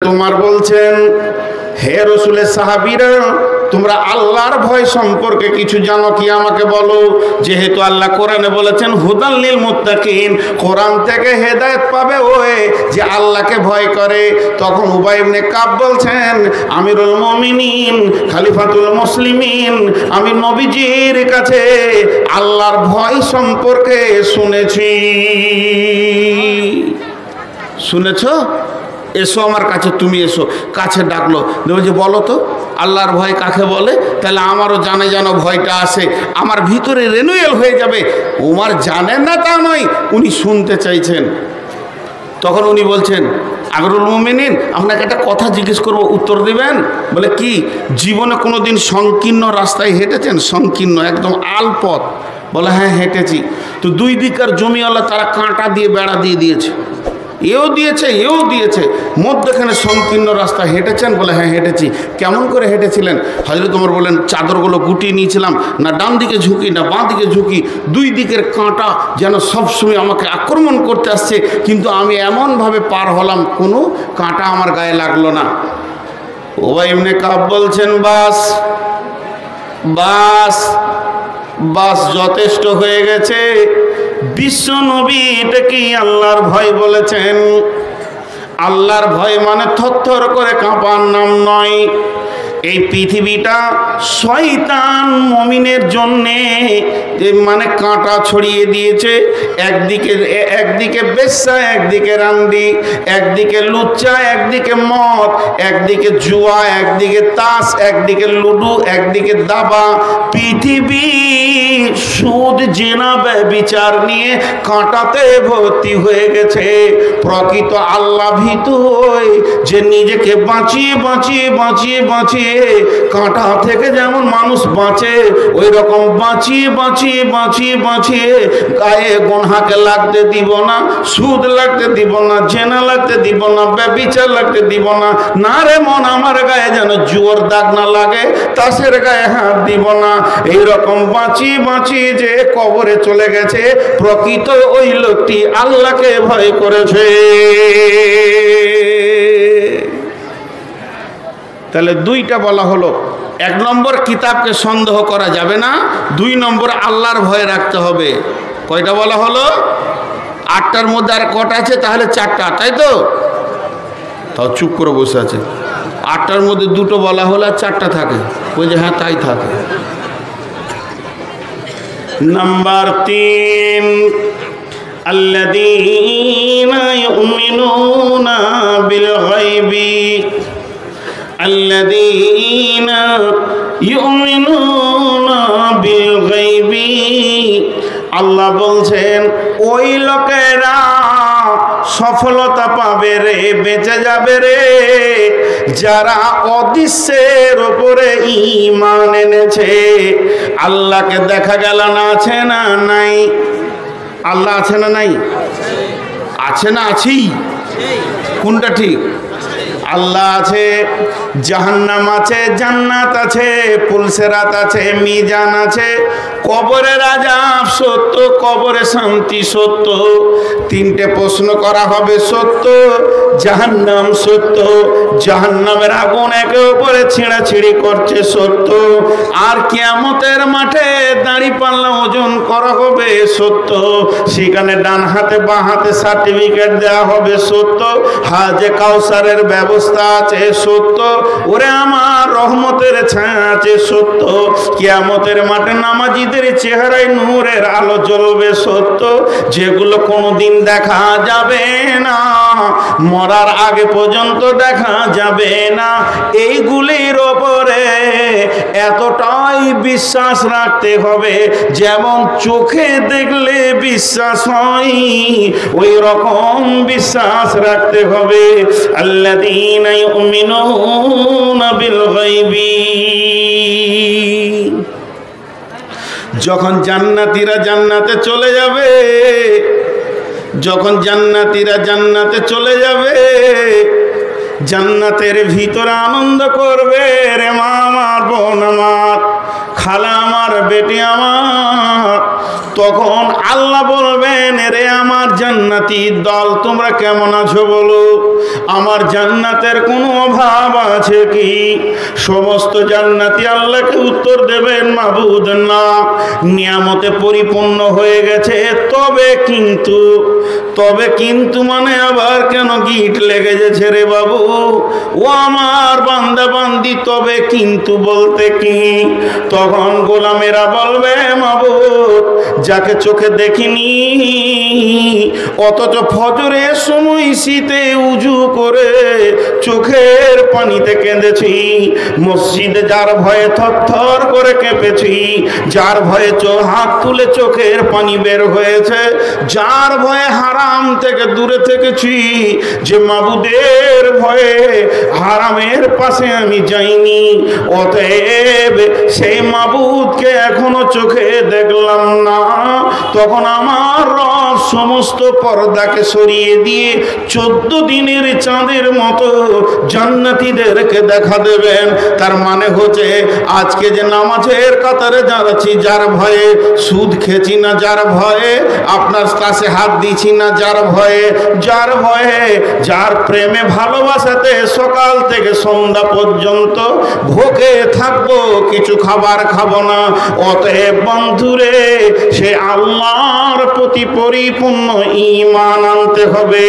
তোমার বলছেন, হে রাসূলের সাহাবীরা, তোমরা আল্লাহর ভয় সম্পর্কে কিছু জানো কি আমাকে বলো। যেহেতু আল্লাহ কোরআনে বলেছেন হুদাল লিল মুত্তাকিন, কোরআন থেকে হেদায়েত পাবে ওই যে আল্লাহকে ভয় করে। তখন উবাই ইবনে কাব বলছেন, আমিরুল মুমিনিন, খলিফাতুল মুসলিমিন, আমি নবীজির কাছে আল্লাহর ভয় সম্পর্কে শুনেছি। শুনেছো? এসো আমার কাছে, তুমি এসো। কাছে ডাকলো, যে বলো তো আল্লাহর ভয় কাকে বলে, তাহলে আমারও জানে যেন ভয়টা আসে, আমার ভিতরে রেনুয়েল হয়ে যাবে। ওমর জানেন না তা নয়, উনি শুনতে চাইছেন। তখন উনি বলছেন, আমিরুল মুমিনিন, আপনাকে একটা কথা জিজ্ঞেস করবো, উত্তর দিবেন? বলে কি? জীবনে কোনো দিন সংকীর্ণ রাস্তায় হেঁটেছেন? সংকীর্ণ একদম আলপথ? বলে হ্যাঁ হেঁটেছি। তো দুই দিকের জমিওয়ালা তারা কাঁটা দিয়ে বেড়া দিয়ে দিয়েছে, এও দিয়েছে এও দিয়েছে, মধ্যখানে সংকীর্ণ রাস্তা হেঁটেছেন? বলে হ্যাঁ হেঁটেছি। কেমন করে হেঁটেছিলেন? হযরত ওমর বলেন, চাদরগুলো গুটিয়ে নিয়েছিলাম, না ডান দিকে ঝুঁকি না বাঁ দিকে ঝুঁকি, দুই দিকের কাঁটা যেন সবসময় আমাকে আক্রমণ করতে আসছে, কিন্তু আমি এমনভাবে পার হলাম কোনো কাঁটা আমার গায়ে লাগলো না। উবাই ইবনে কাব বলছেন, বাস বাস বাস, যথেষ্ট হয়ে গেছে। বিশ্ব নবী এটা কি আল্লাহর ভয় বলেছেন? আল্লাহর ভয় মানে থরথর করে কাঁপার নাম নয়। এই পৃথিবীটা শয়তান মুমিনের জন্যে মানে কাঁটা ছড়িয়ে দিয়েছে। একদিকে বেশ্যা, একদিকে রান্ডি, একদিকে লুচ্চা, একদিকে মদ, একদিকে জুয়া, একদিকে তাস, একদিকে লুডু, একদিকে দাবা। পৃথিবী সুদ, জেনা, ব্যভিচার নিয়ে কাঁটাতে ভর্তি হয়ে গেছে। প্রকৃত আল্লাহ ভীতু যে নিজেকে বাঁচিয়ে বাঁচিয়ে বাঁচিয়ে বাঁচিয়ে কাঁটা থেকে যেমন মানুষ বাঁচে, ওই রকম বাঁচিয়ে বাঁচিয়ে বাঁচিয়ে বাঁচিয়ে গায়ে গোনহাকে লাগতে দিব না, সুদ লাগতে দিব না, জেনা লাগতে দিব না, ব্যভিচার লাগতে দিব না। না রে মন, আমার গায়ে যেন জুয়োর দাগ না লাগে, তাসের গায়ে হাত দিব না। এইরকম বাঁচিয়ে বাঁচিয়ে যে কবরে চলে গেছে, প্রকৃত ওই লোকটি আল্লাহকে ভয় করেছে। তাহলে দুইটা বলা হলো, এক নম্বর কিতাবকে সন্দেহ করা যাবে না, দুই নম্বর আল্লাহর ভয় রাখতে হবে। কয়টা বলা হলো? 8টার মধ্যে আর কটা আছে? তাহলে 4টা, তাই তো? তাও চুপ করে বসে আছে। 8টার মধ্যে 2টো বলা হলো আর 4টা থাকে। বলছে হ্যাঁ তাই থাকে। নাম্বার 3, আল্লাযীনা ইউমিনুনা বিল গায়বি, আল্লাযীনা ইউমিনুনা বিল গায়বি। আল্লাহ বলছেন ওই লোকেরা সফলতা পাবে রে, বেঁচে যাবে রে, যারা অদৃশ্যের উপরে ঈমান এনেছে। আল্লাহকে দেখা গেল না, আছে না নাই? আল্লাহ আছে না নাই? আছে না আছেই? কোনটা ঠিক? আল্লাহ আছে, জাহান্নাম আছে, জান্নাত আছে, পুলসেরাত আছে, মিজান আছে, কবরের আযাব সত্য, কবরে শান্তি সত্য, 3টে প্রশ্ন করা হবে সত্য, জাহান্নাম সত্য, জাহান্নামের আগুন একে উপরে ছিঁড়াছিঁড়ি করছে সত্য, আর কিয়ামতের মাঠে দাঁড়িপাল্লা ওজন করা হবে সত্য, সেখানে ডান হাতে বাঁ হাতে সার্টিফিকেট দেওয়া হবে সত্য, হাজে কাউসারের ব্যবস্থা আছে সত্য, ওরে আমার রহমতের ছায়া আছে সত্য, কিয়ামতের মাঠে নামাজীদের চেহারায় নূরের আলো জ্বলবে সত্য, যেগুলো কোনোদিন দেখা যাবে না, মরার আগে পর্যন্ত দেখা যাবে না। এইগুলির ওপরে এতটাই বিশ্বাস রাখতে হবে, যেমন চোখে দেখলে বিশ্বাস হয় ওই রকম বিশ্বাস রাখতে হবে। আল্লাযীনা ইউমিনুনা বিল গায়বি। যখন জান্নাতীরা জান্নাতে চলে যাবে, যখন জান্নাতীরা জান্নাতে চলে যাবে, জান্নাতের ভিতরে আনন্দ করবে, রে মা আমার, বোন আমার, খালা আমার, বেটি আমার, তখন আল্লাহ বলবেন, রে আমার জান্নাতি দল, তোমরা কেমন আছো বলো? আমার জান্নাতের কোনো অভাব আছে কি? সমস্ত জান্নাতি আল্লাহকে উত্তর দেবেন, মাবুদ না, নিয়ামতে পরিপূর্ণ হয়ে গেছে। তবে কিন্তু মানে আবার কেন গিট লেগে গেছে রে বাবু? ও আমার বান্দা বান্দি, তবে কিন্তু বলতে কি? তখন গোলামেরা বলবে, মাবুদ, যাকে চোখে দেখিনি অথচ ফজরের সময় শীতে উজু করে চোখের পানিতে কেঁদেছি, মসজিদে যার ভয়ে থরথর করে কেঁপেছি, যার ভয়ে হাত তুলে চোখের পানি বের হয়েছে, যার ভয়ে হারাম থেকে দূরে থেকেছি, যে মাবুদের ভয়ে হারামের পাশে আমি যাইনি, অতএব সেই মাবুদকে এখনো চোখে দেখলাম না। তখন আমার রব সমস্ত পর্দাকে সরিয়ে দিয়ে 14 দিনের চাঁদের মতো জান্নাতীদেরকে দেখা দেবেন। তার মানে হচ্ছে আজকে যে নামাজের কাতারে যাচ্ছি, যার ভয়ে সুদ খেছি না, যার ভয়ে আপনার কাছে হাত দিছি না, যার ভয়ে যার প্রেমে ভালোবাসাতে সকাল থেকে সন্ধ্যা পর্যন্ত ভোগে থাকবো, কিছু খাবার খাবো না। অতএব বন্ধুরে, সে আল্লাহর প্রতি পরিপূর্ণ ঈমান আনতে হবে।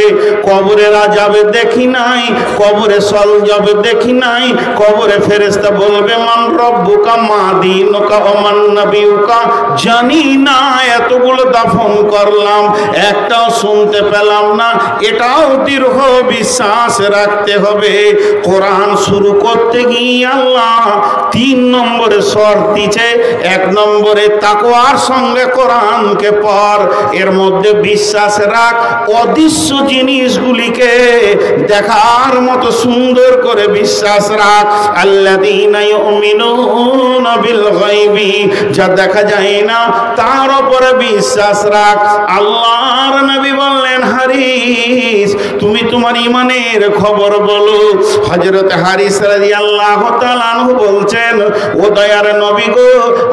কবরে আযাবে দেখি নাই, কবরে সলজবে দেখি নাই, কবরে ফেরেশতা বলবে, মান রব্বুকা মা দীনুকা ওয়া মান নাবিয়ুকা, জানি না, এতগুলো দাফন করলাম, একটাও শুনতে পেলাম না। এটাও দৃঢ় বিশ্বাস রাখতে হবে। কোরআন শুরু করতে গিয়ে আল্লাহ 3 নম্বরে শর্ত দিয়েছে। 1 নম্বরে তাকওয়ার সঙ্গে কোরআনকে পড়, এর মধ্যে বিশ্বাস রাখ, অদৃশ্য জিনিসগুলিকে দেখার মতো সুন্দর করে বিশ্বাস রাখ। আল্লাযীনা ইউমিনুনা বিল গায়বি, যা দেখা যায় না তার উপরে বিশ্বাস রাখ। আল্লাহর নবী বললেন, হারিস, তুমি তোমার ঈমানের খবর বলো। হযরত হারিস রাদিয়াল্লাহু তাআলা আনহু বলছেন, ও দয়ার নবী গো,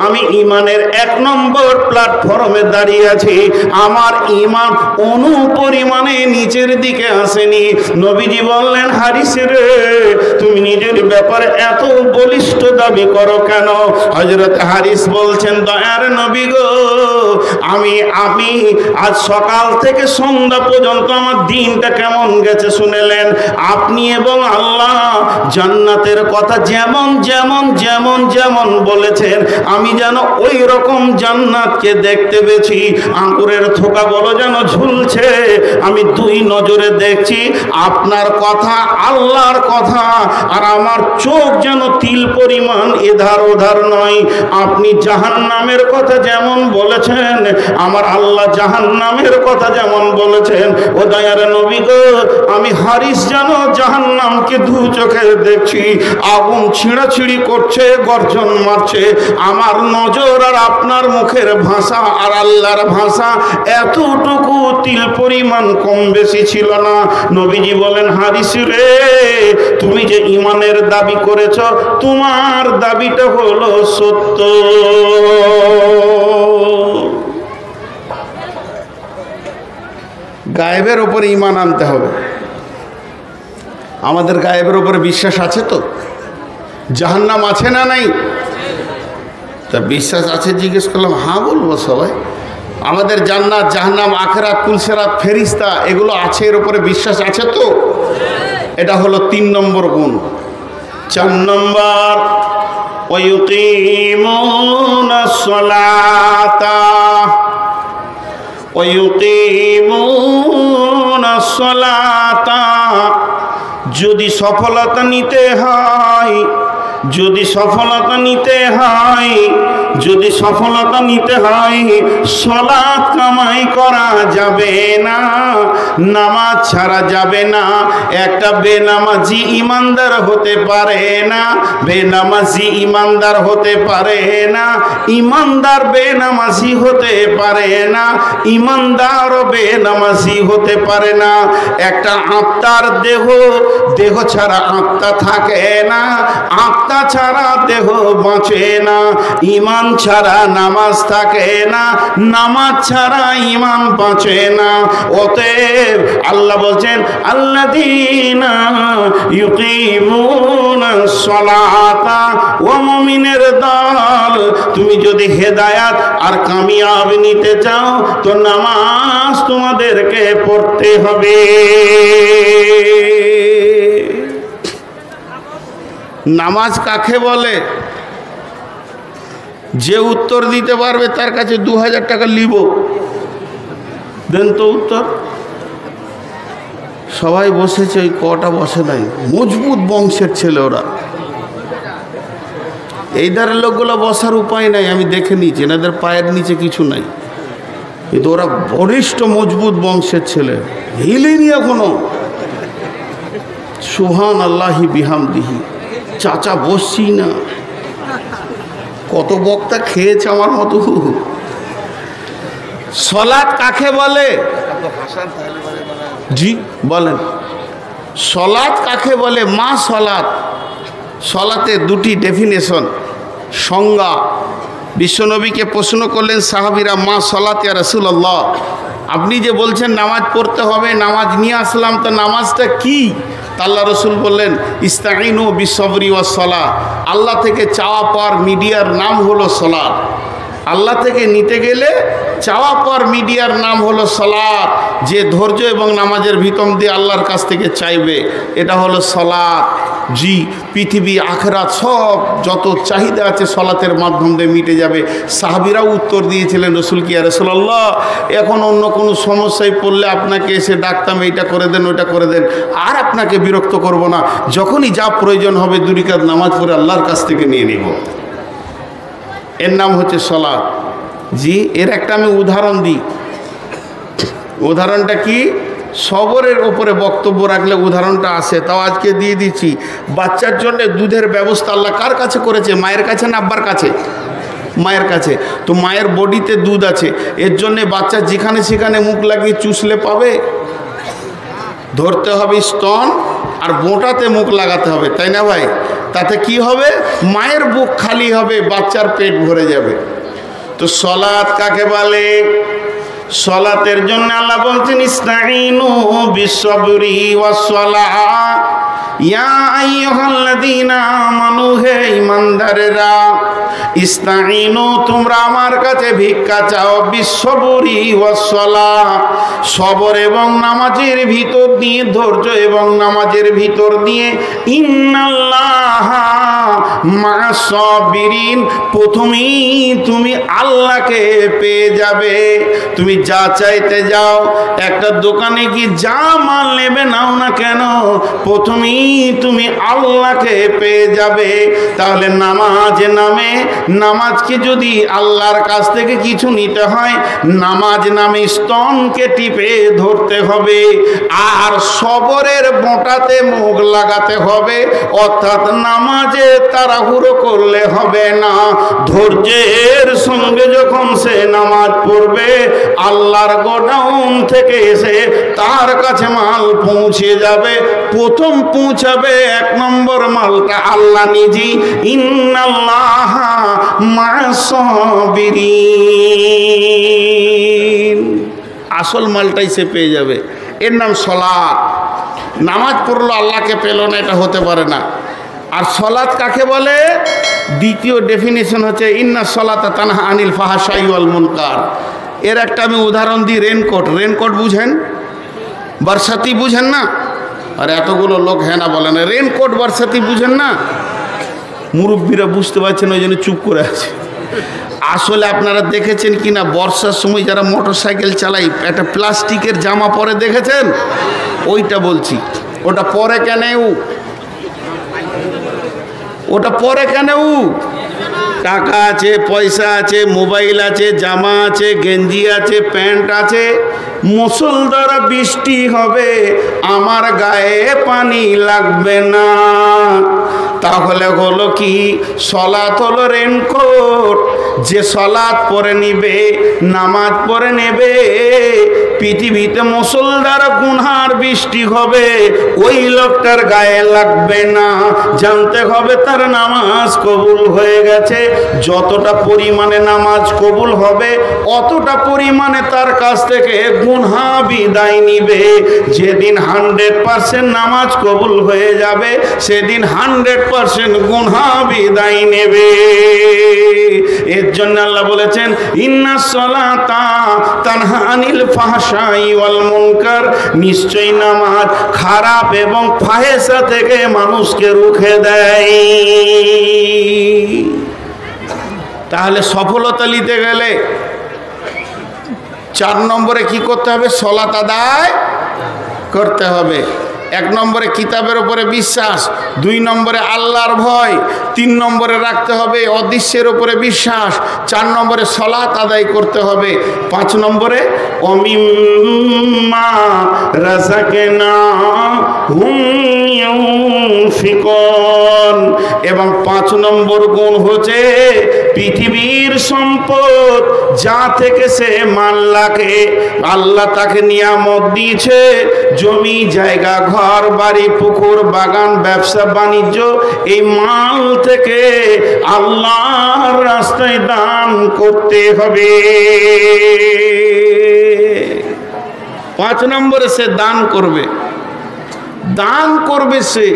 আমি ঈমানের 1 নম্বর প্ল্যাটফর্মে দাঁড়িয়ে আছি, আমার ঈমান অনুপরিমাণে নিচের দিকে আসেনি। নবীজি বললেন, হারিস রে, তুমি নিজের ব্যাপারে এত বলিষ্ঠ দাবি করো কেন? হযরত হারিস বলছেন, দয়ার নবী গো, আমি আজ সকাল থেকে সন্ধ্যা পর্যন্ত আমার দিনটা কেমন গেছে শুনেলেন? আপনি এবং আল্লাহ জান্নাতের কথা যেমন যেমন যেমন যেমন বলেছেন, আমি যেন ওই রকম জান্নাতকে দেখতে পেয়েছি। আঙ্গুরের থোকা বলো যেন ঝুলছে, আমি 2 নজরে দেখছি। আপনার কথা, আল্লাহর কথা, আর আমার চোখ যেন তিল পরিমাণ এধার ওধার নয়। আপনি জাহান্নামের কথা যেমন বলেছেন, আমার আল্লাহ জাহান্নামের কথা যেমন বলেছেন। ও দয়ার নবী গো, আমি হারিস যেন জাহান্নামকে 2 চোখে দেখছি, আগুন ছিঁড়াছিঁড়ি করছে, গর্জন মারছে। আমার নজর আর আপনার মুখের ভাষা আর আল্লাহর ভাষা এতটুকু তিল পরিমাণ কম বেশি ছিল না। নবীজি বলেন, হারিস রে, তুমি যে ঈমানের দাবি করেছ, তোমার দাবিটা হলো সত্য। গায়েবের উপরে ঈমান আনতে হবে। আমাদের গায়েবের উপরে বিশ্বাস আছে তো? জাহান্নাম আছে না নাই? তা বিশ্বাস আছে জিজ্ঞেস করলাম, হ্যাঁ বলবো সবাই। আমাদের জান্নাত, জাহান্নাম, আখিরাত, পুলসিরাত, ফেরিস্তা এগুলো আছে, এর উপরে বিশ্বাস আছে তো? এটা হলো 3 নম্বর গুণ। 4 নম্বর, ওয়ায়ুকিমুনাস সালাতা, ওয়ায়ুকিমুনাস সালাতা, যদি সফলতা নিতে হয়, যদি সফলতা নিতে হয়, যদি সফলতা নিতে হয়, সালাত কামাই করা যাবে না, নামাজ ছাড়া যাবে না। একটা বেনামাজি ইমানদার হতে পারে না, বেনামাজি ইমানদার হতে পারে না, ইমানদার বেনামাজি হতে পারে না, ইমানদার বেনামাজি হতে পারে না। একটা আত্মার দেহ, দেহ ছাড়া আত্মা থাকে না, আত্মা ছাড়া দেহ বাঁচে না। ঈমান ইমান ছাড়া নামাজ থাকে না, নামাজ ছাড়া ইমান বাঁচে না। অতএব আল্লাহ বলছেন আল্লাযীনা ইউকিমুনাস সালাতা, ও মুমিনের দল, তুমি যদি হেদায়াত আর কামিয়াব নিতে চাও তো নামাজ তোমাদেরকে পড়তে হবে। নামাজ কাকে বলে? যে উত্তর দিতে পারবে তার কাছে 2000 টাকা লিব। দেন তো উত্তর। সবাই বসেছে, ওই কটা বসে নাই, মজবুত বংশের ছেলে ওরা। এই ধারের লোকগুলো বসার উপায় নাই, আমি দেখে নিয়েছি, এনাদের পায়ের নিচে কিছু নাই, কিন্তু ওরা বরিষ্ঠ মজবুত বংশের ছেলে, হিলেনি এখনো। সুবহান আল্লাহি বিহামদিহি। চাচা বসছি না, কত বক্তা খেয়েছে আমার মতো। সলাত কাকে বলে? জি বলেন, সলাত কাকে বলে? মা সলাত। সলাতের দুটি ডেফিনেশন, সংজ্ঞা। বিশ্বনবীকে প্রশ্ন করলেন সাহাবীরা, মা সলাত ইয়া রাসূলুল্লাহ, আপনি যে বলছেন নামাজ পড়তে হবে, নামাজ নিয়ে আসলাম, তো নামাজটা কি? আল্লাহ রসুল বললেন ইস্তাইনু বিসবরি ওয়াস সালাহ, আল্লাহ থেকে চাওয়া পাওয়ার মিডিয়ার নাম হলো সলাত। আল্লাহ থেকে নিতে গেলে চাওয়া পাওয়ার মিডিয়ার নাম হলো সলাত। যে ধৈর্য এবং নামাজের ভিতর দিয়ে আল্লাহর কাছ থেকে চাইবে, এটা হলো সলাত। জি, পৃথিবী আখেরাত সব যত চাহিদা আছে সলাতের মাধ্যম দিয়ে মিটে যাবে। সাহাবীরাও উত্তর দিয়েছিলেন রসুল কি ইয়া রাসূলুল্লাহ, এখন অন্য কোনো সমস্যায় পড়লে আপনাকে এসে ডাকতাম, এইটা করে দেন ওইটা করে দেন, আর আপনাকে বিরক্ত করব না, যখনই যা প্রয়োজন হবে 2 রাকাত নামাজ পড়ে আল্লাহর কাছ থেকে নিয়ে নিব। এর নাম হচ্ছে সলাত। জি, এর একটা আমি উদাহরণ দিই। উদাহরণটা কি? সবরের ওপরে বক্তব্য রাখলে উদাহরণটা আসে, তাও আজকে দিয়ে দিচ্ছি। বাচ্চার জন্য দুধের ব্যবস্থা আল্লাহ কার কাছে করেছে? মায়ের কাছে না আব্বার কাছে? মায়ের কাছে। তো মায়ের বডিতে দুধ আছে, এর জন্যে বাচ্চা যেখানে সেখানে মুখ লাগিয়ে চুষলে পাবে? ধরতে হবে স্তন আর বোঁটাতে মুখ লাগাতে হবে, তাই না ভাই? তাতে কি হবে? মায়ের বুক খালি হবে, বাচ্চার পেট ভরে যাবে। তো সলাত কাকে বলে? সলাতের জন্য আল্লাহ বলছেন ইস্তাইনু বিসবরি ওয়াস সালাহ, ইয়া আইয়ুহাল্লাযীনা আমানু, হে ঈমানদারেরা, ইস্তাইনু, তোমরা আমার কাছে ভিক্ষা চাও, বিসবরি ওয়াস সালাহ, সবর এবং নামাজের ভিতর দিয়ে, ধৈর্য এবং নামাজের ভিতর দিয়ে। ইন্নাল্লাহা মা'আস সাবিরিন, প্রথমেই তুমি আল্লাহকে পেয়ে যাবে। তুমি যা চাইতে যাও, একটা দোকানে কি যা মাল নেবে নাও না কেন, প্রথমেই তুমি আল্লাহকে পেয়ে যাবে। তাহলে নামাজ নামে, নামাজকে যদি আল্লাহর কাছ থেকে কিছু নিতে হয়, নামাজ নামে স্তনকে টিপে ধরতে হবে, আর সবরের বোঁটাতে মুখ লাগাতে হবে। অর্থাৎ নামাজে তাড়াহুড়ো করলে হবে না, ধৈর্যের সঙ্গে যখন সে নামাজ পড়বে, আল্লাহর গোডাউন থেকে এসে তার কাছে মাল পৌঁছে যাবে। প্রথম পৌঁছাবে 1 নম্বর মালটা আল্লাহ নিজেই। ইন্নাল্লাহা মা'আস সাবিরিন, আসল মালটাই সে পেয়ে যাবে। এর নাম সলাত। নামাজ পড়লো আল্লাহকে পেল না, এটা হতে পারে না। আর সলাত কাকে বলে? দ্বিতীয় ডেফিনেশন হচ্ছে ইন্না সলাতা তানহা আনিল ফাহশাই ওয়াল মুনকার। এর একটা আমি উদাহরণ দিই। রেনকোট, রেনকোট বুঝেন? বরসাতি বুঝেন না? আর এতগুলো লোক হ্যাঁ না বলে না। রেনকোট বরসাতি বুঝেন না? মুরব্বীরা বুঝতে পারছেন, ওই জন্য চুপ করে আছে। আসলে আপনারা দেখেছেন কি না, বর্ষার সময় যারা মোটর সাইকেল চালায় একটা প্লাস্টিকের জামা পরে দেখেছেন? ওইটা বলছি। ওটা পরে কেন? ওটা পরে কেন? টাকা আছে, পয়সা আছে, মোবাইল আছে, জামা আছে, গেঞ্জি আছে, প্যান্ট আছে, মুষলধার বৃষ্টি হবে, আমার গায়ে পানি লাগবে না। তাহলে হলো কি? সলাত হলো রেনকোট। যে সলাত পরে নিবে, নামাজ পরে নেবে, পৃথিবীতে মুষলধার গুনহার বৃষ্টি হবে, ওই লোকটার গায়ে লাগবে না। জানতে হবে তার নামাজ কবুল হয়ে গেছে। যতটা পরিমাণে নামাজ কবুল হবে অতটা পরিমাণে তার কাছ থেকে গুনাহ বিদায় নিবে। যেদিন 100% নামাজ কবুল হয়ে যাবে সেদিন 100% গুনাহ বিদায় নেবে। এর জন্য আল্লাহ বলেছেন ইন্নাস সালাতা তানহা আনিল ফাহশাই ওয়াল মুনকার, নিশ্চয়ই নামাজ খারাপ এবং ফাহেসা থেকে মানুষকে রুখে দেয়। তাহলে সফলতা নিতে গেলে 4 নম্বরে কি করতে হবে? সালাত আদায় করতে হবে। 1 নম্বরে কিতাবের উপরে বিশ্বাস, 2 নম্বরে আল্লাহর ভয়, 3 নম্বরে রাখতে হবে অদৃশ্যের উপরে বিশ্বাস, 4 নম্বরে সালাত আদায় করতে হবে, 5 নম্বরে অমিম্মা রাযাকনাহুম ইউনফিকুন। এবং 5 নম্বর গুণ হচ্ছে পৃথিবীর সম্পদ যা থেকে সে মাল রাখে, আল্লাহ তাকে নিয়ামত দিয়েছে, জমি জায়গা ঘর বাড়ি পুকুর বাগান ব্যবসা বাণিজ্য, এই মাল থেকে আল্লাহর রাস্তায় দান করতে হবে। 5 নম্বরে সে দান করবে, দান করবে সে।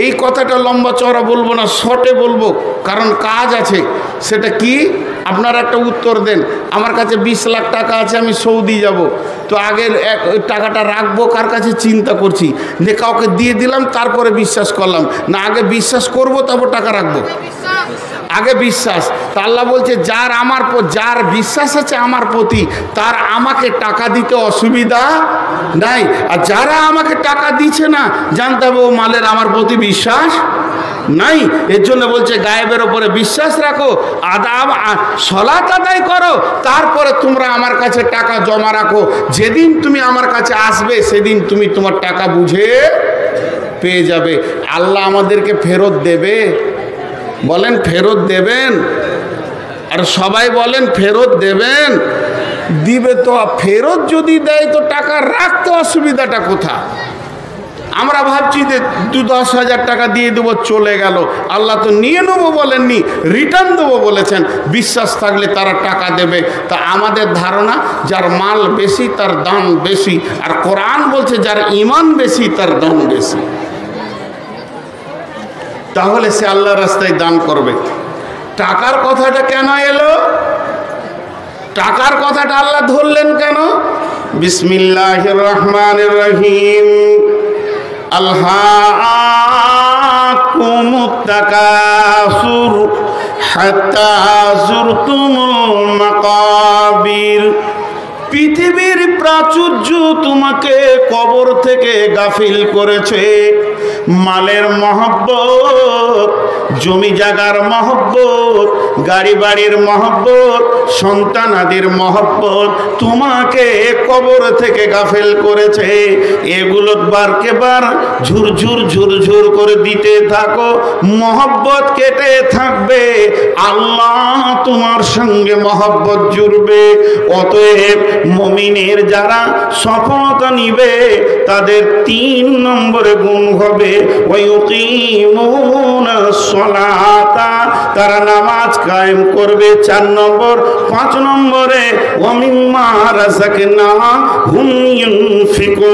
এই কথাটা লম্বা চওড়া বলবো না, শর্টে বলবো, কারণ কাজ আছে। সেটা কি? আপনারা একটা উত্তর দেন। আমার কাছে 20 লাখ টাকা আছে, আমি সৌদি যাব, তো আগে টাকাটা রাখবো কার কাছে চিন্তা করছি, যে কাউকে দিয়ে দিলাম তারপরে বিশ্বাস করলাম না, আগে বিশ্বাস করব তারপর টাকা রাখবো। আগে বিশ্বাস। তা আল্লাহ বলছে যার বিশ্বাস আছে আমার প্রতি তার আমাকে টাকা দিতে অসুবিধা নাই, আর যারা আমাকে টাকা দিচ্ছে না জানতে হবে ও মালের আমার প্রতি বিশ্বাস নাই। এর জন্য বলছে গায়েবের ওপরে বিশ্বাস রাখো, সালাত আদায় করো, তারপরে তোমরা আমার কাছে টাকা জমা রাখো। যেদিন তুমি আমার কাছে আসবে সেদিন তুমি তোমার টাকা বুঝে পেয়ে যাবে। আল্লাহ আমাদেরকে ফেরত দেবে? বলেন ফেরত দেবেন? আর সবাই বলেন ফেরত দেবেন? দিবে তো। ফেরত যদি দেয় তো টাকা রাখতে অসুবিধাটা কোথায়? আমরা ভাবছি যে 10 হাজার টাকা দিয়ে দেবো, চলে গেল। আল্লাহ তো নিয়ে নেবো বলেননি, রিটার্ন দেবো বলেছেন। বিশ্বাস থাকলে তারা টাকা দেবে। তা আমাদের ধারণা যার মাল বেশি তার দাম বেশি, আর কোরআন বলছে যার ঈমান বেশি তার দাম বেশি। তাহলে সে আল্লাহর রাস্তায় দান করবে। টাকার কথাটা কেন এলো? টাকার কথাটা আল্লাহ ধরলেন কেন? বিসমিল্লাহির রহমানির রহিম। আলহাকুমুত তাকাসুর হাত্তা যুরতুমুল মাকাবির। পৃথিবীর প্রাচুর্য তোমাকে কবর থেকে গাফিল করেছে। মালের মহব্বত, জমি জায়গার মহব্বত, গাড়ি বাড়ির মহব্বত, সন্তানাদির মহব্বত তোমাকে কবর থেকে গাফিল করেছে। এগুলো বারকে বার ঝুরঝুর ঝুরঝুর করে দিতে থাকো, মহব্বত কেটে থাকবে, আল্লাহ তোমার সঙ্গে মহব্বত জুড়বে। অতএব মুমিনের যারা সফলতা নিবে তাদের 3 নম্বরে গুণ হবে ওয়ায়ুকিমুনাস সালাতা, তারা নামাজ কায়েম করবে 4 নম্বর। 5 নম্বরে ওয়ামিম্মা রাযাকনাহুম ইউনফিকুন।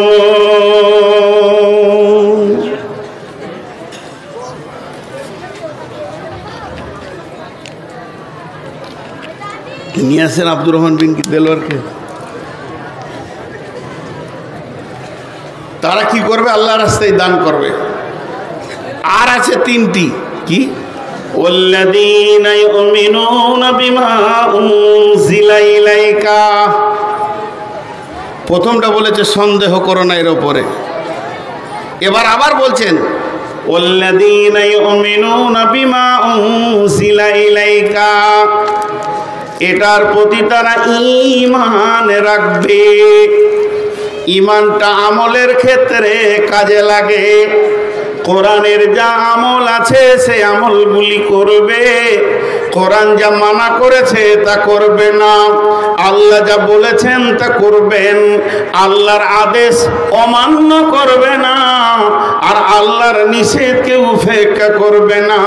নিয়ে আসেন আব্দুর রহমান বিন দেলোয়ারকে। তারা কি করবে? আল্লাহর রাস্তায় দান করবে। আর আছে 3টি। কি? ওয়াল্লাযীনা ইউমিনুনা বিমা উনজিলা ইলাইকা। প্রথমটা বলেছে সন্দেহ করো না এর উপরে। এবার আবার বলছেন ওয়াল্লাযীনা ইউমিনুনা বিমা উনজিলা ইলাইকা, এটার প্রতি তারা ঈমান রাখবে। ঈমানটা আমলের ক্ষেত্রে কাজে লাগে। কোরআনের যা আমল আছে সে আমলগুলি করবে, কোরআন যা মানা করেছে তা করবে না, আল্লাহ যা বলেছেন তা করবেন, আল্লাহর আদেশ অমান্য করবে না, আর আল্লাহর নিষেধকে উপেক্ষা করবে না।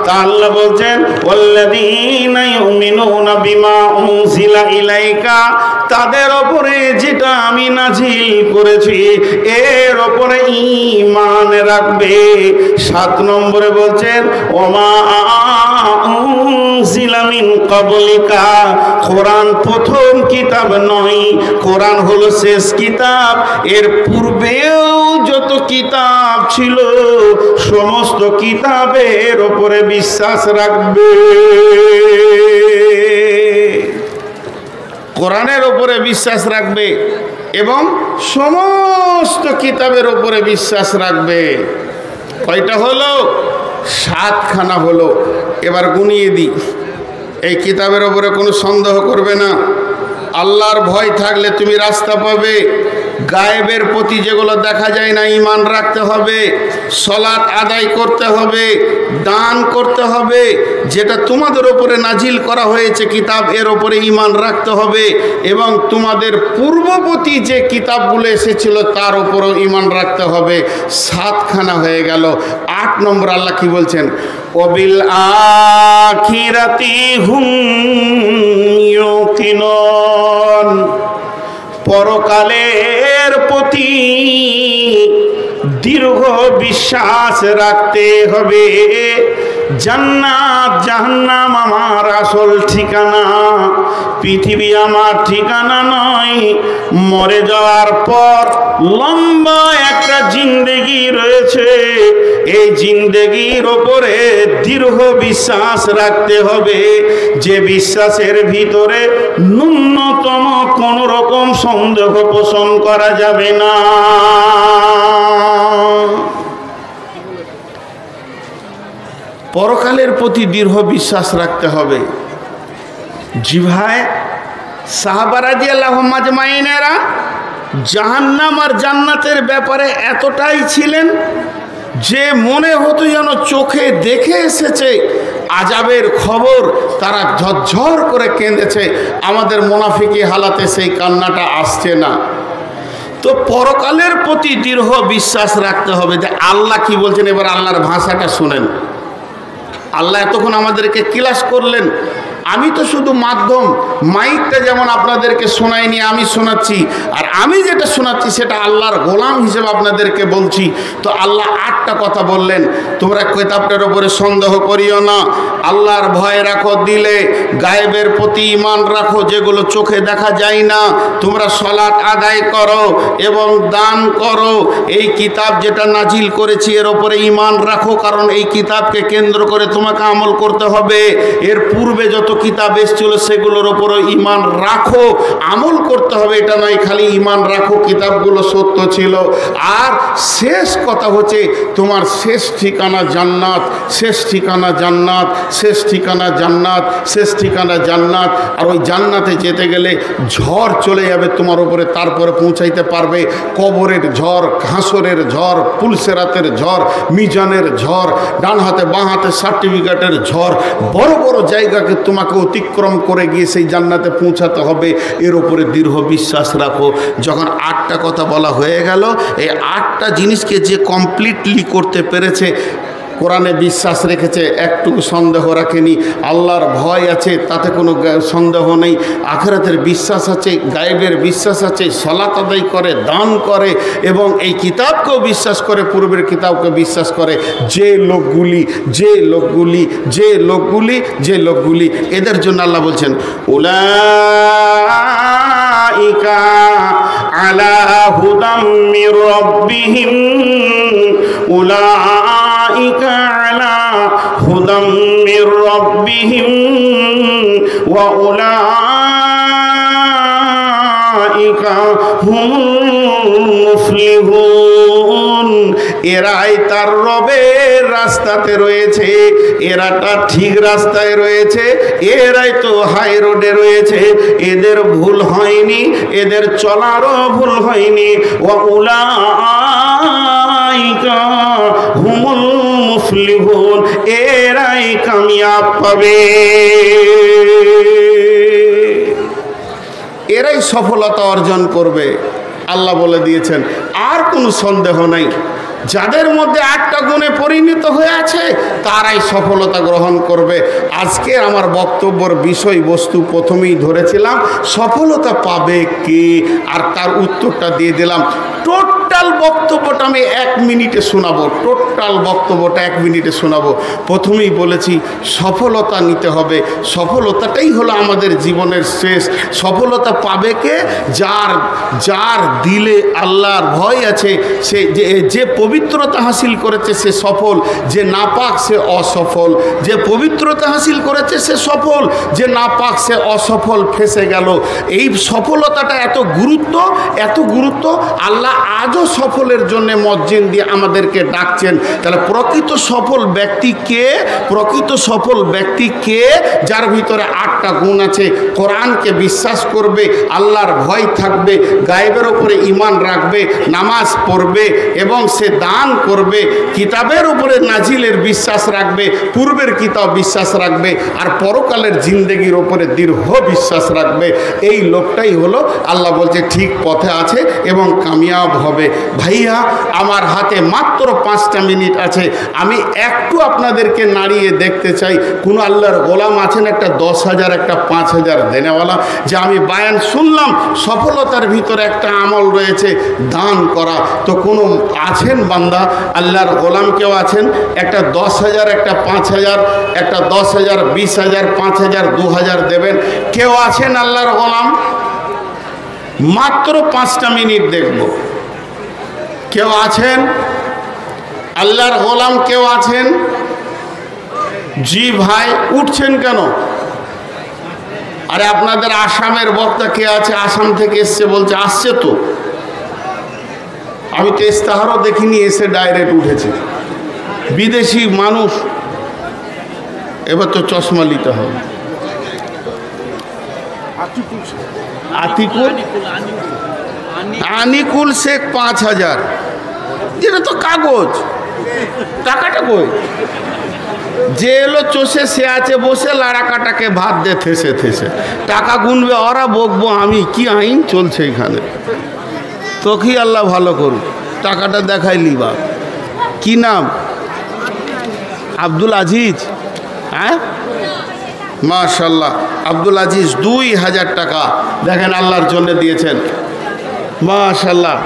তা আল্লাহ বলছেন ওয়াল্লাযীনা ইউমিনুনা বিমা উনজিলা ইলাইকা, তাদের ওপরে যেটা আমি নাজিল করেছি এর ওপরে ঈমান রাখবে। 7 নম্বরে বলছেন ওমা উনজিলা মিন ক্বাবলিকা, কোরআন প্রথম কিতাব নয়, কোরআন হলো শেষ কিতাব, এর পূর্বেও যত কিতাব ছিল সমস্ত কিতাবের ওপরে বিশ্বাস রাখবে। কোরআনের ওপরে বিশ্বাস রাখবে এবং সমস্ত কিতাবের ওপরে বিশ্বাস রাখবে। কয়টা হলো? 7খানা হলো। এবার গুনিয়ে দিই। এই কিতাবের ওপরে কোনো সন্দেহ করবে না, আল্লাহর ভয় থাকলে তুমি রাস্তা পাবে। গায়েবের প্রতি যেগুলো দেখা যায় না ঈমান রাখতে হবে, সালাত আদায় করতে হবে, দান করতে হবে, যেটা তোমাদের ওপরে নাজিল করা হয়েছে কিতাব এর ওপরে ঈমান রাখতে হবে, এবং তোমাদের পূর্ববর্তী যে কিতাবগুলো এসেছিল তার ওপরও ঈমান রাখতে হবে। 7খানা হয়ে গেল। 8 নম্বর আল্লাহ কি বলছেন? ওয়াবিল আখিরাতি হুম ইউকিনুন, পরকালের প্রতি দৃঢ় বিশ্বাস রাখতে হবে। জান্নাত জাহান্নাম আমার আসল ঠিকানা, পৃথিবী আমার ঠিকানা নয়। মরে যাওয়ার পর লম্বা একটা জিন্দেগি রয়েছে, এই জিন্দেগির ওপরে দৃঢ় বিশ্বাস রাখতে হবে, যে বিশ্বাসের ভিতরে ন্যূনতম কোনো রকম সন্দেহ পোষণ করা যাবে না। পরকালের প্রতি দৃঢ় বিশ্বাস রাখতে হবে। জি ভাই, সাহাবা রাদিয়াল্লাহু আজমাইনেরা জাহান্নাম আর জান্নাতের ব্যাপারে এতটাই ছিলেন যে মনে হতো যেন চোখে দেখে এসেছে আযাবের খবর, তারা ঝরঝর করে কেঁদেছে। আমাদের মুনাফিকি হালাতে সেই কান্নাটা আসছে না। তো পরকালের প্রতি দৃঢ় বিশ্বাস রাখতে হবে যে আল্লাহ কি বলছেন। এবার আল্লাহর ভাষাটা শুনেন। আল্লাহ এতক্ষণ আমাদেরকে ক্লাস করলেন, আমি তো শুধু মাধ্যম, মাইকটা যেমন আপনাদেরকে শোনাইনি, আমি শোনাচ্ছি, আর আমি যেটা শোনাচ্ছি সেটা আল্লাহর গোলাম হিসেবে আপনাদেরকে বলছি। তো আল্লাহ 8টা কথা বললেন, তোমরা কিতাবটার উপরে সন্দেহ করিও না, আল্লাহর ভয় রাখো, দিলে গায়েবের প্রতি ঈমান রাখো, যেগুলো চোখে দেখা যায় না, তোমরা সালাত আদায় করো এবং দান করো, এই কিতাব যেটা নাজিল করেছি এর উপরে ঈমান রাখো, কারণ এই কিতাবকে কেন্দ্র করে তোমাকে আমল করতে হবে। এর পূর্বে যত কিতাব এসেছিল সেগুলোর উপরও ঈমান রাখো, আমল করতে হবে। এটা নয় খালি ঈমান রাখো কিতাবগুলো সত্য ছিল। আর শেষ কথা হচ্ছে তোমার শেষ ঠিকানা জান্নাত, শেষ ঠিকানা জান্নাত, শেষ ঠিকানা জান্নাত, শেষ ঠিকানা জান্নাত। আর ওই জান্নাতে যেতে গেলে ঝড় চলে যাবে তোমার উপরে, তারপরে পৌঁছাইতে পারবে। কবরের ঝড়, ঘাসরের ঝড়, পুলসেরাতের ঝড়, মিজানের ঝড়, ডান হাতে বাঁ হাতে সার্টিফিকেটের ঝড়, বড় বড় জায়গাকে তোমাকে অতিক্রম করে গিয়ে সেই জান্নাতে পৌঁছাতে হবে। এর উপরে দৃঢ় বিশ্বাস রাখো। যখন 8টা কথা বলা হয়ে গেল, এই 8টা জিনিসকে যে কমপ্লিটলি করতে পেরেছে, কোরআনে বিশ্বাস রেখেছে, একটু সন্দেহ রাখেনি, আল্লাহর ভয় আছে তাতে কোনো সন্দেহ নেই, আখিরাতের বিশ্বাস আছে, গায়েবের বিশ্বাস আছে, সালাত আদায় করে, দান করে এবং এই কিতাবকেও বিশ্বাস করে, পূর্বের কিতাবকে বিশ্বাস করে, যে লোকগুলি এদের জন্য আল্লাহ বলছেন উলাইকা আলা হুদাম মির রাব্বিহিম, উলাইকা আলা হুদাম মির রাব্বিহিম ওয়া উলাইকা হুমুল মুফলিহুন। এরাই তার রবের রাস্তাতে রয়েছে, এরাটা ঠিক রাস্তায় রয়েছে, এরাই তো হাই রোডে রয়েছে, এদের ভুল হয়নি, এদের চলারও ভুল হয়নি। ওয়া উলাইকা হুমুল মুফলিহুন, এরাই কামিয়াব পাবে, এরাই সফলতা অর্জন করবে। আল্লাহ বলে দিয়েছেন, আর কোনো সন্দেহ নাই, যাদের মধ্যে 8টা গুণে পরিণত হয়ে আছে তারাই সফলতা গ্রহণ করবে। আজকে আমার বক্তব্যের বিষয়বস্তু প্রথমেই ধরেছিলাম, সফলতা পাবে কে, আর তার উত্তরটা দিয়ে দিলাম। টোটাল বক্তব্যটা আমি 1 মিনিটে শোনাবো, টোটাল বক্তব্যটা 1 মিনিটে শোনাবো। প্রথমেই বলেছি সফলতা নিতে হবে, সফলতাটাই হলো আমাদের জীবনের শেষ। সফলতা পাবে কে, যার দিলে আল্লাহর ভয় আছে, সে যে পবিত্রতা হাসিল করেছে সে সফল, যে নাপাক সে অসফল। যে পবিত্রতা হাসিল করেছে সে সফল, যে নাপাক সে অসফল, ফেসে গেল। এই সফলতাটা এত গুরুত্ব, আল্লাহ আজও সফলের জন্য মসজিদ দিয়ে আমাদেরকে ডাকছেন। তাহলে প্রকৃত সফল ব্যক্তি কে, যার ভিতরে 8টা গুণ আছে। কোরআনকে বিশ্বাস করবে, আল্লাহর ভয় থাকবে, গায়েবের উপরে ঈমান রাখবে, নামাজ পড়বে এবং সে দান করবে, কিতাবের উপরে নাজিলের বিশ্বাস রাখবে, পূর্বের কিতাব বিশ্বাস রাখবে, আর পরকালের জিন্দেগির উপরে দৃঢ় বিশ্বাস রাখবে। এই লোকটাই হলো, আল্লাহ বলছে, ঠিক পথে আছে এবং কামিয়াব হবে। ভাইয়া, আমার হাতে মাত্র 5টা মিনিট আছে, আমি একটু আপনাদেরকে নাড়িয়ে দেখতে চাই। কোন আল্লাহর গোলাম আছেন একটা 10,000 একটা 5,000 দেনেওয়ালা, যে আমি বায়ান শুনলাম সফলতার ভিতরে একটা আমল রয়েছে দান করা? তো কোনো আছেন বান্দা, আল্লাহর গোলাম কেউ আছেন? একটা 10,000 একটা 5,000, একটা 10,000 20,000 5,000 2,000 দেবেন? কেউ আছেন আল্লাহর গোলাম? মাত্র 5টা মিনিট দেখব। কেউ আছেন আল্লাহর গোলাম? কেউ আছেন? জি ভাই, উঠছেন কেন? আরে আপনাদের আসামের বক্তা কে আছে? আসাম থেকে এসছে বলছে, আসছে তো, আমি তো ইস্তাহারও দেখিনি, এসে ডাইরেক্ট উঠেছে। বিদেশি মানুষ, এবার তো চশমা নিতে হবে। আনিকুল শেখ 5,000, এটা তো কাগজ, টাকাটা কই? যে এলো চষে সে আছে বসে, লাড়া কাটাকে ভাত দে থেসে টাকা গুনবে ওরা, বকবো আমি। কি আইন চলছে এখানে? তো কি আল্লাহ ভালো করুক, টাকাটা দেখাইলি বা। কি নাম? আব্দুল আজিজ। হ্যাঁ, মাশাল্লাহ, আব্দুল আজিজ 2,000 টাকা দেখেন আল্লাহর জন্য দিয়েছেন, মাশাল্লাহ।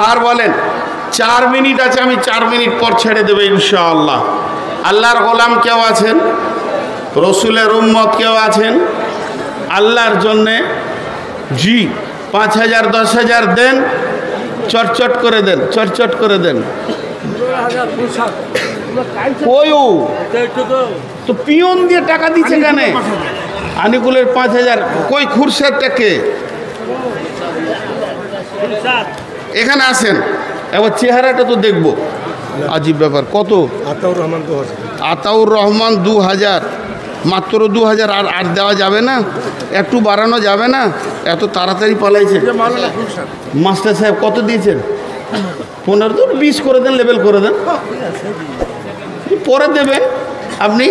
আর বলেন, 4 মিনিট আছে, আমি 4 মিনিট পর ছেড়ে দেবো ইনশাআল্লাহ। আল্লাহর গোলাম কেউ আছেন? রসুলের উম্মত কেউ আছেন আল্লাহর জন্যে? জি, 5,000 10,000 দেন, চটচট করে দেন, চটচট করে দেন। ওই তো পিয়ন দিয়ে টাকা দিচ্ছে কেন? আনিকুলের 5,000 কই? খুরশেদটাকে এখানে আসেন, এবার চেহারাটা তো দেখবো, আজীব ব্যাপার। কত? আতাউর রহমান 2,000, মাত্র 2,000। আর দেওয়া যাবে না? একটু বাড়ানো যাবে না? এত তাড়াতাড়ি পালাইছে। মাস্টার সাহেব কত দিয়েছেন? 15 তো 20 করে দেন, লেবেল করে দেন, পরে দেবেন আপনি।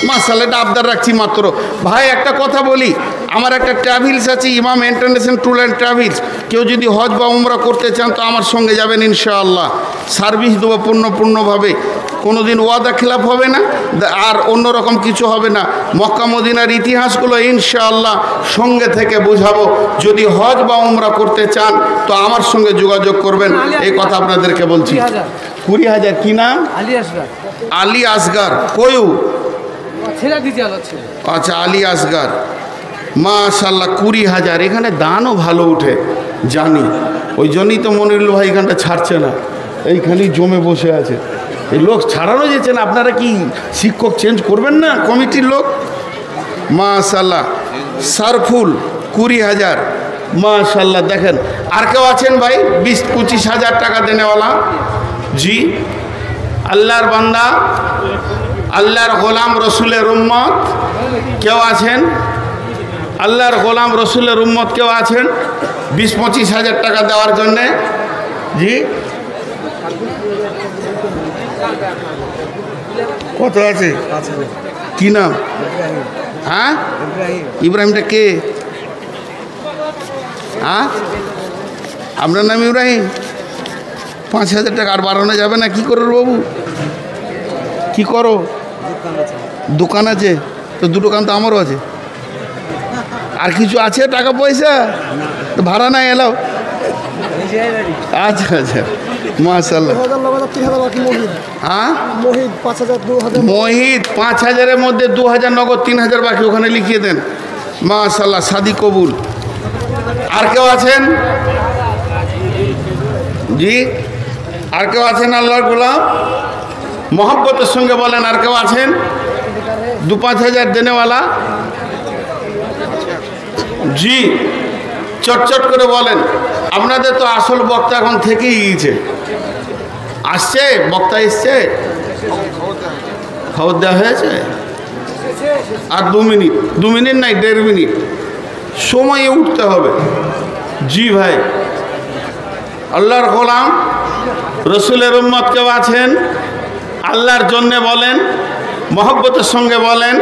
মাসালাটা আবদার রাখছি মাত্র। ভাই একটা কথা বলি, আমার একটা ট্রাভেলস আছে, ইমাম ইন্টারন্যাশনাল ট্যুর অ্যান্ড ট্রাভেলস। কেউ যদি হজ বা উমরা করতে চান তো আমার সঙ্গে যাবেন ইনশাআল্লাহ। সার্ভিস দেবো পূর্ণভাবে, কোনো দিন ওয়াদা খেলাফ হবে না, আর অন্যরকম কিছু হবে না। মক্কা মদিনার ইতিহাসগুলো ইনশাআল্লাহ সঙ্গে থেকে বোঝাবো। যদি হজ বা উমরা করতে চান তো আমার সঙ্গে যোগাযোগ করবেন, এই কথা আপনাদেরকে বলছি। 20,000। কি নাম? আলী আসগার। কয়ু? আচ্ছা, আলী আসগার, মাশাল্লাহ। 20,000। এখানে দানও ভালো উঠে জানি, ওই জন্যই তো মনিরুল ভাই এখানটা ছাড়ছে না, এইখানেই জমে বসে আছে। এই লোক ছাড়ানো যেছে না, আপনারা কি শিক্ষক চেঞ্জ করবেন না কমিটির লোক? মাশাল্লাহ। সারফুল 20,000, মাশাল্লাহ। দেখেন আর কেউ আছেন ভাই? 20-25,000 টাকা দেনেওয়ালা? জি, আল্লাহর বান্দা, আল্লাহর গোলাম, রসুলের উম্মত কেউ আছেন? আল্লাহর গোলাম, রসুলের উম্মত কেউ আছেন 20-25,000 টাকা দেওয়ার জন্যে? জি, কত আছে? কি নাম? হ্যাঁ, ইব্রাহিমটা কে? হ্যাঁ, আপনার নাম ইব্রাহিম? 5,000 টাকা আর বাড়ানো যাবে না? কি করো বাবু, কি করো? দোকান আছে তো, দুটো কান তো আমারও আছে। আর কিছু আছে টাকা পয়সা? ভাড়া নাই এলাও? আচ্ছা আচ্ছা, মাশাআল্লাহ। হ্যাঁ, মোহিত 5,000-এর মধ্যে 2,000 নগদ, 3,000 বাকি, ওখানে লিখিয়ে দেন। মাশাআল্লাহ, শাদি কবুল। আর কেউ আছেন? জি, আর কেউ আছেন? আল্লাহর গোলাম মোহাব্বতের সঙ্গে বলেন, আর কেউ আছেন 2-5,000 দেনেওয়ালা? জি, চটচট করে বলেন। আপনাদের তো আসল বক্তা এখন থেকেই গিয়েছে, আসছে বক্তা, এসছে, খবর দেওয়া হয়েছে। আর 2 মিনিট নাই, 1.5 মিনিট সময়ে উঠতে হবে। জি ভাই, আল্লাহর গোলাম রসুলের উম্মত কেউ আছেন? আল্লাহর জন্যে বলেন, মহব্বতের সঙ্গে বলেন।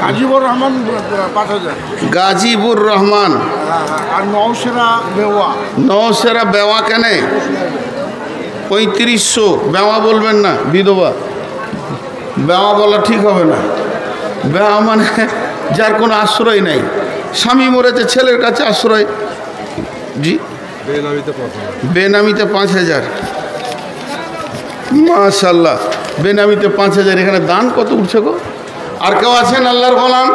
গাজীবুর রহমান 5,000। গাজীবুর রহমান। আর নওশেরা বেওয়া। নওশেরা বেওয়া কেন? 3500। বেওয়া বলবেন না, বিধবা। বেওয়া বলা ঠিক হবে না। বেওয়া মানে যার কোনো আশ্রয় নাই, স্বামী মরেছে, ছেলের কাছে আশ্রয়। জি, বেনামিতে 5,000। মাশাআল্লাহ, বেনামিতে 5,000। এখানে দান কত উঠছে গো? আর কেউ আছেন আল্লাহর গোলাম?